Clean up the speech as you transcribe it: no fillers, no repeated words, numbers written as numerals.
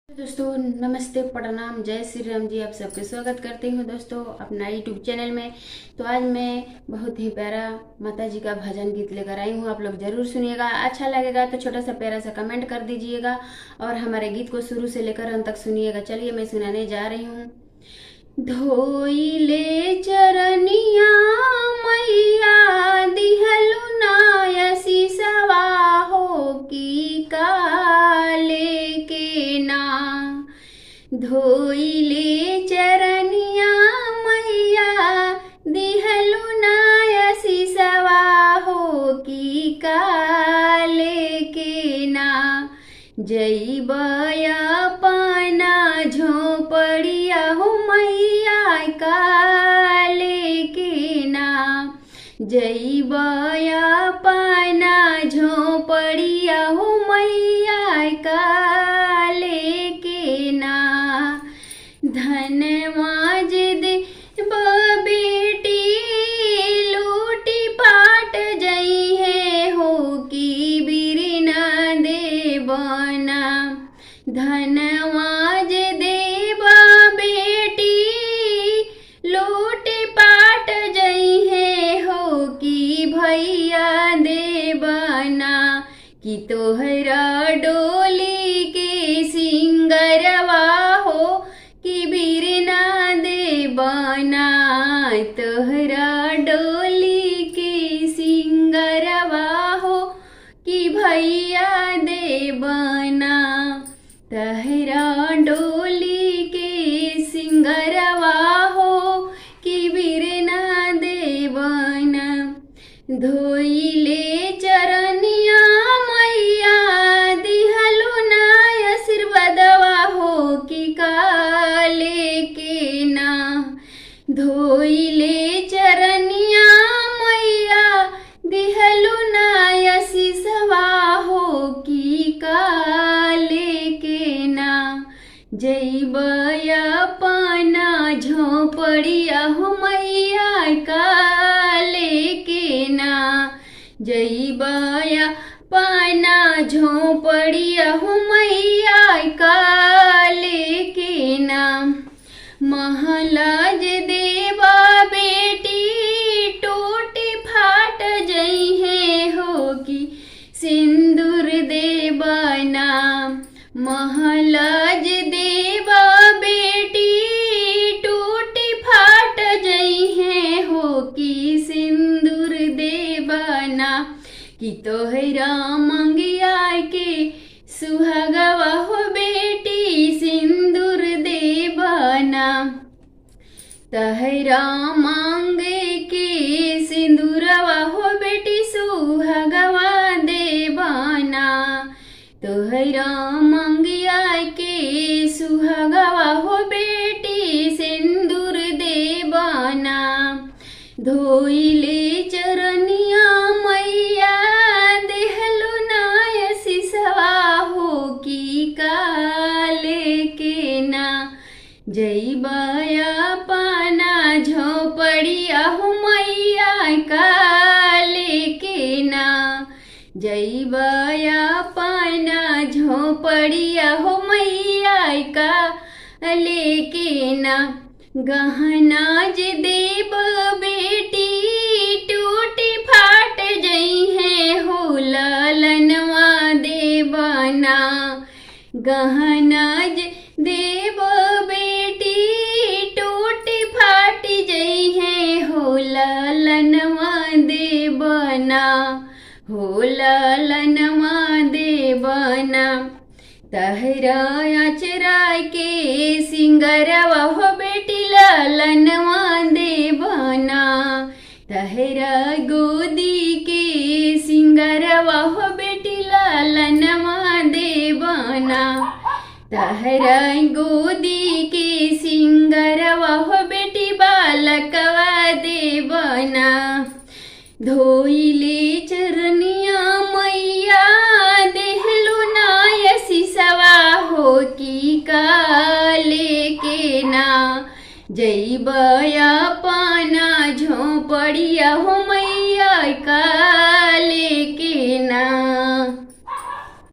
दोस्तों नमस्ते, प्रणाम, जय श्री राम जी। आप सबके स्वागत करती हूँ दोस्तों अपना यूट्यूब चैनल में। तो आज मैं बहुत ही प्यारा माता जी का भजन गीत लेकर आई हूँ। आप लोग जरूर सुनिएगा, अच्छा लगेगा तो छोटा सा प्यारा सा कमेंट कर दीजिएगा और हमारे गीत को शुरू से लेकर अंत तक सुनिएगा। चलिए मैं सुनाने जा रही हूँ। धोइले चरनिया मैया दिहलु नायसी सवा हो की काले के ना। धोइले चरनिया मैया दिहलु नायसी सवा हो की काले के ना। जइबय अपना झोपड़िया हो मैया काले के ना। जइबय अपना झोपड़िया हो मैया काले के ना। धनवा जे दे बेटी लूटी पाट जई है हो की बिरना दे बना। धनवा जे देवा बेटी लूटी पाट जई है हो की भैया दे बना। कि तोहरा डोली के सिंगरवा हो कि बिरना दे बना। तोहरा डोली के सिंगरवा हो कि भैया दे बना। तोहरा डोली के सिंगरवा हो कि बिरना दे बना। धोइले चरनिया मैया दिहलु नाय आशीर्वादवा हो कि काले के ना। धोइले चरनिया मैया दिहलु नाय आशीषवा हो कि काले के ना। जइबय अपना झोपड़िया हो मैया काले के ना। जइबय अपना झोपड़िया हो मैया काले के ना। महला जे देवा बेटी टूटी फाट जई है हो कि सिंदूर दे बना। महला जे देवा बेटी टूटी फाट जई है हो कि सिंदूर दे बना। कि तोहरा मंगिया के सुहागवा हो बेटी सिंदूर दे बना। तोहरा मांगे के सिंदूरवा हो बेटी सुहागवा दे बना। तोहरा मंगिया के सुहागवा हो बेटी सिंदूर दे बना। धोइले चरनिया मैया देहलु नाय आशीषवा हो कि काले के ना। जइबय अपना झोपड़िया हो मैया काले के ना। जइबय अपना झोपड़िया हो मैया काले के ना। गहना जे देव बेटी टूटी फाट जई है हो ललनवा दे बना। गहना जे देव बेटी टूटी फाट जई है हो ललनवा दे बना। हो ललनवा दे बना। तहरा अचरा के सिंगरवा हो बेटी ललनवा दे बना। तहरा गोदी के सिंगरवा हो बेटी ललनवा दे बना। तहरा गोदी के सिंगरवा हो बेटी बालकवा दे बना। धोइले चरनिया मैया देहलु नाय आशीषवा हो कि काले के ना। जइबय अपना झोपड़िया हो